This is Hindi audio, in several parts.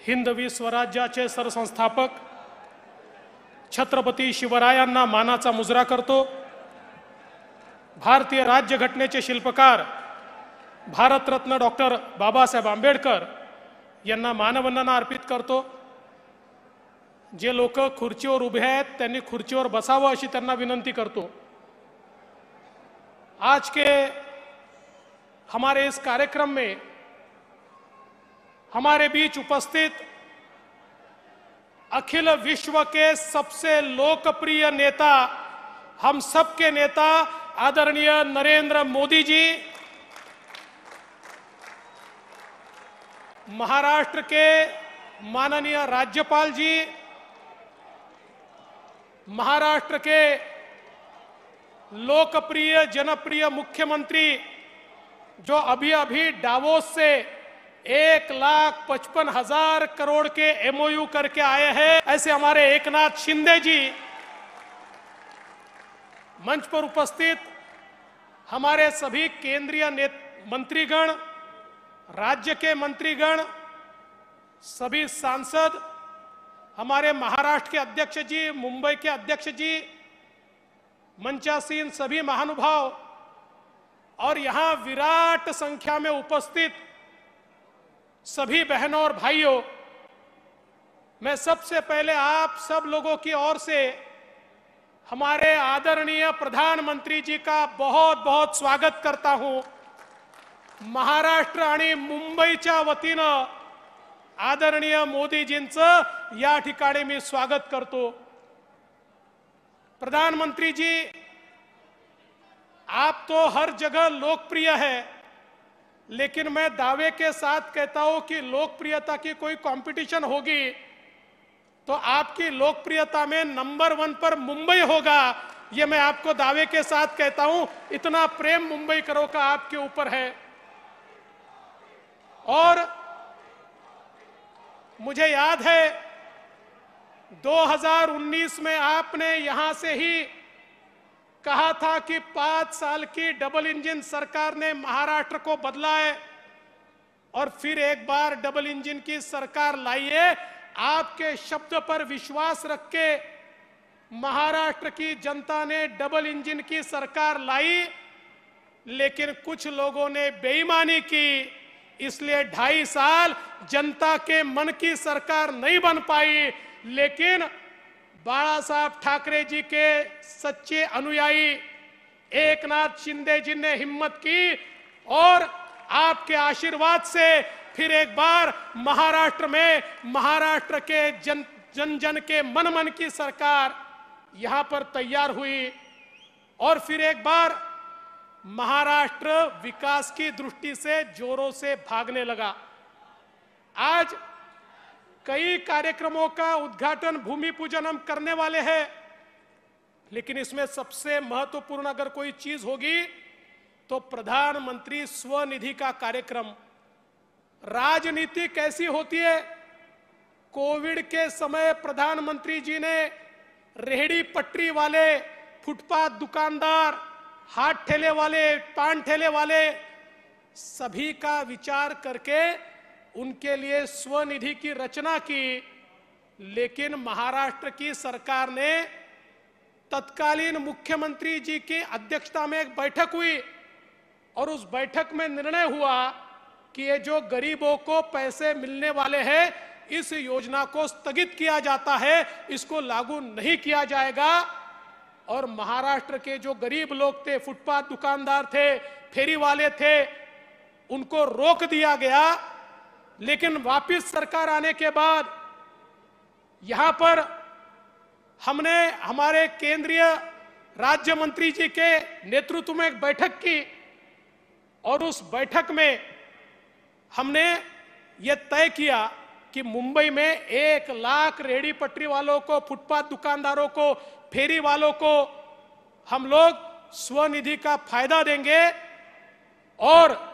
हिंदवी स्वराज्याचे सरसंस्थापक छत्रपती शिवरायांना मानाचा मुजरा करतो। भारतीय राज्यघटनेचे शिल्पकार भारतरत्न डॉक्टर बाबासाहेब आंबेडकर यांना मानवंदना अर्पित करतो। जे लोक खुर्चीवर उभे आहेत त्यांनी खुर्चीवर बसावं अशी त्यांना विनंती करतो। आज के हमारे इस कार्यक्रम में हमारे बीच उपस्थित अखिल विश्व के सबसे लोकप्रिय नेता, हम सबके नेता आदरणीय नरेंद्र मोदी जी, महाराष्ट्र के माननीय राज्यपाल जी, महाराष्ट्र के लोकप्रिय जनप्रिय मुख्यमंत्री जो अभी अभी डावोस से 1,55,000 करोड़ के एमओयू करके आए हैं, ऐसे हमारे एकनाथ शिंदे जी, मंच पर उपस्थित हमारे सभी केंद्रीय मंत्रीगण, राज्य के मंत्रीगण, सभी सांसद, हमारे महाराष्ट्र के अध्यक्ष जी, मुंबई के अध्यक्ष जी, मंचासीन सभी महानुभाव और यहां विराट संख्या में उपस्थित सभी बहनों और भाइयों, मैं सबसे पहले आप सब लोगों की ओर से हमारे आदरणीय प्रधानमंत्री जी का बहुत बहुत स्वागत करता हूं। महाराष्ट्र आणि मुंबईच्या वतीनं आदरणीय मोदीजींचं या ठिकाणी मी स्वागत करतो। प्रधानमंत्री जी, आप तो हर जगह लोकप्रिय है, लेकिन मैं दावे के साथ कहता हूं कि लोकप्रियता की कोई कंपटीशन होगी तो आपकी लोकप्रियता में नंबर 1 पर मुंबई होगा। ये मैं आपको दावे के साथ कहता हूं, इतना प्रेम मुंबई करो का आपके ऊपर है। और मुझे याद है 2019 में आपने यहां से ही कहा था कि 5 साल की डबल इंजन सरकार ने महाराष्ट्र को बदला है और फिर एक बार डबल इंजन की सरकार लाई है। आपके शब्द पर विश्वास रख के महाराष्ट्र की जनता ने डबल इंजन की सरकार लाई, लेकिन कुछ लोगों ने बेईमानी की, इसलिए 2.5 साल जनता के मन की सरकार नहीं बन पाई। लेकिन बाला साहब ठाकरे जी के सच्चे अनुयायी एकनाथ शिंदे जी ने हिम्मत की और आपके आशीर्वाद से फिर एक बार महाराष्ट्र में महाराष्ट्र के जन जन के मन की सरकार यहां पर तैयार हुई और फिर एक बार महाराष्ट्र विकास की दृष्टि से जोरों से भागने लगा। आज कई कार्यक्रमों का उद्घाटन, भूमि पूजन हम करने वाले हैं, लेकिन इसमें सबसे महत्वपूर्ण अगर कोई चीज होगी तो प्रधानमंत्री स्वनिधि का कार्यक्रम। राजनीति कैसी होती है? कोविड के समय प्रधानमंत्री जी ने रेहड़ी पटरी वाले, फुटपाथ दुकानदार, हाथ ठेले वाले, पान ठेले वाले, सभी का विचार करके उनके लिए स्वनिधि की रचना की। लेकिन महाराष्ट्र की सरकार ने तत्कालीन मुख्यमंत्री जी की अध्यक्षता में एक बैठक हुई और उस बैठक में निर्णय हुआ कि ये जो गरीबों को पैसे मिलने वाले हैं, इस योजना को स्थगित किया जाता है, इसको लागू नहीं किया जाएगा। और महाराष्ट्र के जो गरीब लोग थे, फुटपाथ दुकानदार थे, फेरी वाले थे, उनको रोक दिया गया। लेकिन वापस सरकार आने के बाद यहां पर हमने हमारे केंद्रीय राज्य मंत्री जी के नेतृत्व में एक बैठक की और उस बैठक में हमने यह तय किया कि मुंबई में 1 लाख रेहड़ी पटरी वालों को, फुटपाथ दुकानदारों को, फेरी वालों को हम लोग स्वनिधि का फायदा देंगे। और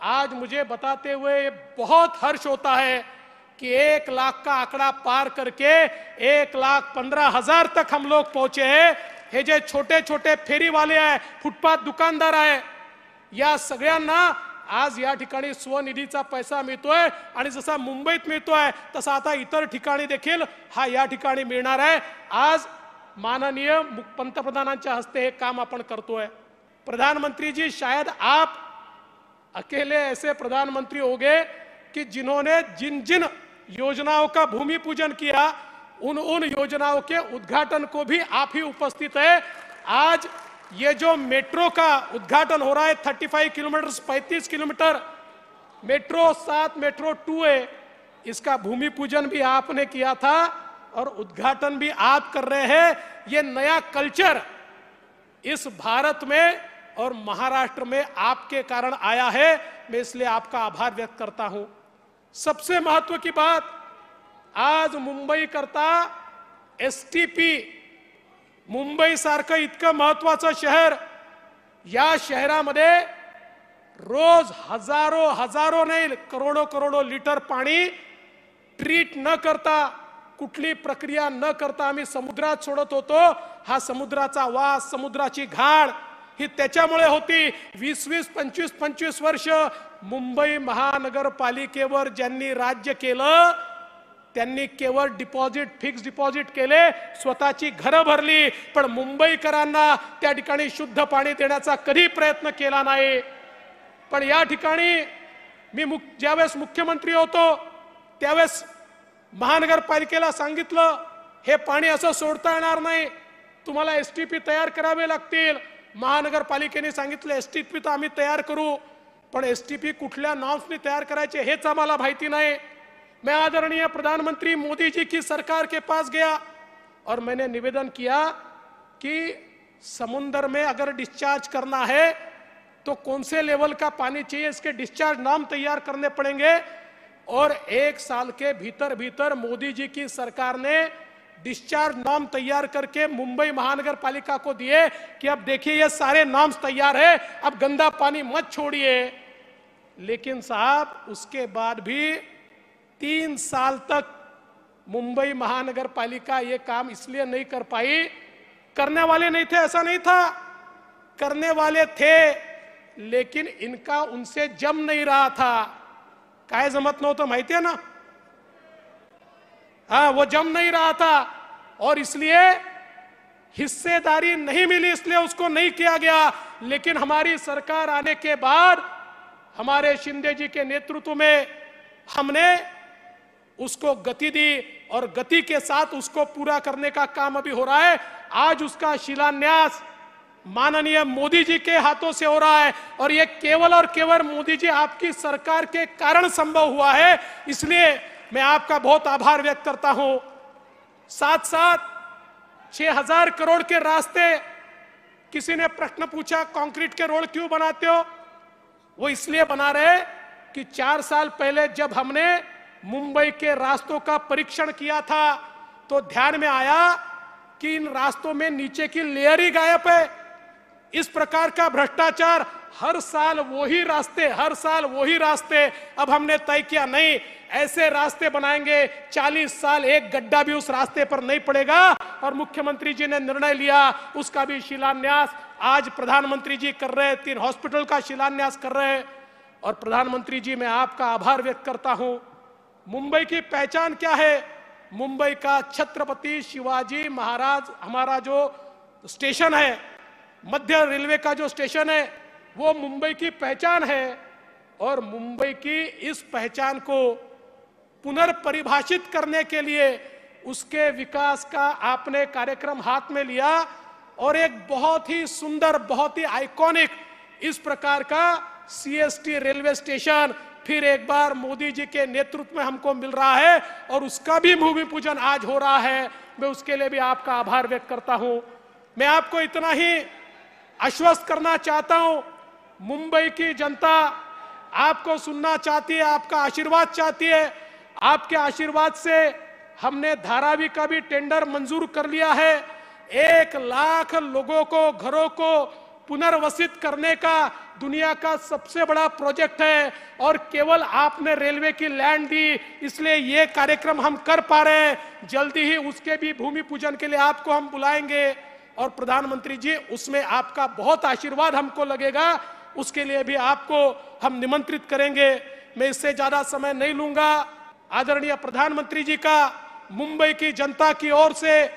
आज मुझे बताते हुए बहुत हर्ष होता है कि 1 लाख का आंकड़ा पार करके 1,15,000 तक हम लोग पहुंचे हैं। हे जे छोटे छोटे फेरी वाले आहे, फुटपाथ दुकानदार आहे, या सगळ्यांना आज या ठिकाणी स्वनिधीचा पैसा मिळतोय आणि जसा मुंबईत मिळतोय तसा आता इतर ठिकाणी देखील हा या ठिकाणी मिळणार आहे। आज माननीय पंतप्रधानांच्या हस्ते हे काम आपण करतोय। प्रधानमंत्री जी, शायद आप अकेले ऐसे प्रधानमंत्री होंगे कि जिन्होंने जिन जिन योजनाओं का भूमि पूजन किया उन योजनाओं के उद्घाटन को भी आप ही उपस्थित है। आज ये जो मेट्रो का उद्घाटन हो रहा है 35 किलोमीटर 35 किलोमीटर मेट्रो 7 मेट्रो 2 है, इसका भूमि पूजन भी आपने किया था और उद्घाटन भी आप कर रहे हैं। ये नया कल्चर इस भारत में और महाराष्ट्र में आपके कारण आया है। मैं इसलिए आपका आभार व्यक्त करता हूं। सबसे महत्व की बात, आज मुंबई करता एसटीपी, मुंबई सारखं इतकं महत्वाचं शहर, या शहरामध्ये रोज हजारो नाही करोडो लिटर पाणी ट्रीट न करता, कुठली प्रक्रिया न करता आम्ही समुद्रात सोडत होतो। हा समुद्राचा वास, समुद्राची घाण ही त्याच्यामुळे होती। 20-20, 25-25 वर्ष मुंबई महानगरपालिकेवर ज्यांनी राज्य केलं त्यांनी केवळ डिपॉझिट, फिक्स डिपॉझिट केले, स्वतःची घरं भरली, पण मुंबईकरांना त्या ठिकाणी शुद्ध पाणी देण्याचा कधी प्रयत्न केला नाही। पण या ठिकाणी मी ज्यावेळेस मुख्यमंत्री होतो त्यावेळेस महानगरपालिकेला सांगितलं हे पाणी असं सोडता येणार नाही, तुम्हाला एसटीपी तयार करावे लागतील। महानगरपालिकेने सांगितलं एसटीपी तर आम्ही तयार करू, पण एसटीपी कुठल्या नॉर्म्सनी तयार करायचे हेच आम्हाला माहिती नाही। मैं आदरणीय प्रधानमंत्री मोदी जी की सरकार के पास गया और मैंने निवेदन किया कि समुद्र में अगर डिस्चार्ज करना है तो कौन से लेवल का पानी चाहिए, इसके डिस्चार्ज नाम तैयार करने पड़ेंगे। और 1 साल के भीतर भीतर मोदी जी की सरकार ने डिस्चार्ज नॉर्म तैयार करके मुंबई महानगर पालिका को दिए कि अब देखिए ये सारे नॉर्म्स तैयार है, अब गंदा पानी मत छोड़िए। लेकिन साहब उसके बाद भी 3 साल तक मुंबई महानगर पालिका ये काम इसलिए नहीं कर पाई, करने वाले नहीं थे ऐसा नहीं था, करने वाले थे लेकिन इनका उनसे जम नहीं रहा था। काय जमत नव्हतं माहिती है ना, हाँ वो जम नहीं रहा था और इसलिए हिस्सेदारी नहीं मिली, इसलिए उसको नहीं किया गया। लेकिन हमारी सरकार आने के बाद हमारे शिंदे जी के नेतृत्व में हमने उसको गति दी और गति के साथ उसको पूरा करने का काम अभी हो रहा है। आज उसका शिलान्यास माननीय मोदी जी के हाथों से हो रहा है और ये केवल और केवल मोदी जी आपकी सरकार के कारण संभव हुआ है, इसलिए मैं आपका बहुत आभार व्यक्त करता हूं। साथ साथ 6000 करोड़ के रास्ते, किसी ने प्रश्न पूछा कंक्रीट के रोड क्यों बनाते हो, वो इसलिए बना रहे कि 4 साल पहले जब हमने मुंबई के रास्तों का परीक्षण किया था तो ध्यान में आया कि इन रास्तों में नीचे की लेयर ही गायब है। इस प्रकार का भ्रष्टाचार, हर साल वही रास्ते। अब हमने तय किया नहीं, ऐसे रास्ते बनाएंगे 40 साल एक गड्ढा भी उस रास्ते पर नहीं पड़ेगा। और मुख्यमंत्री जी ने निर्णय लिया, उसका भी शिलान्यास आज प्रधानमंत्री जी कर रहे हैं, 3 हॉस्पिटल का शिलान्यास कर रहे हैं। और प्रधानमंत्री जी मैं आपका आभार व्यक्त करता हूं। मुंबई की पहचान क्या है, मुंबई का छत्रपति शिवाजी महाराज हमारा जो स्टेशन है, मध्य रेलवे का जो स्टेशन है, वो मुंबई की पहचान है। और मुंबई की इस पहचान को पुनर्परिभाषित करने के लिए उसके विकास का आपने कार्यक्रम हाथ में लिया और एक बहुत ही सुंदर, बहुत ही आइकॉनिक इस प्रकार का सीएसटी रेलवे स्टेशन फिर एक बार मोदी जी के नेतृत्व में हमको मिल रहा है और उसका भी भूमि पूजन आज हो रहा है। मैं उसके लिए भी आपका आभार व्यक्त करता हूं। मैं आपको इतना ही आश्वस्त करना चाहता हूं, मुंबई की जनता आपको सुनना चाहती है, आपका आशीर्वाद चाहती है। आपके आशीर्वाद से हमने धारावी का भी टेंडर मंजूर कर लिया है। 1 लाख लोगों को, घरों को पुनर्वसित करने का दुनिया का सबसे बड़ा प्रोजेक्ट है और केवल आपने रेलवे की लैंड दी, इसलिए ये कार्यक्रम हम कर पा रहे हैं। जल्दी ही उसके भी भूमि पूजन के लिए आपको हम बुलाएंगे और प्रधानमंत्री जी उसमें आपका बहुत आशीर्वाद हमको लगेगा उसके लिए भी आपको हम निमंत्रित करेंगे। मैं इससे ज्यादा समय नहीं लूंगा। आदरणीय प्रधानमंत्री जी का मुंबई की जनता की ओर से,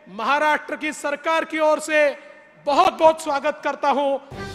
महाराष्ट्र की सरकार की ओर से बहुत बहुत स्वागत करता हूं।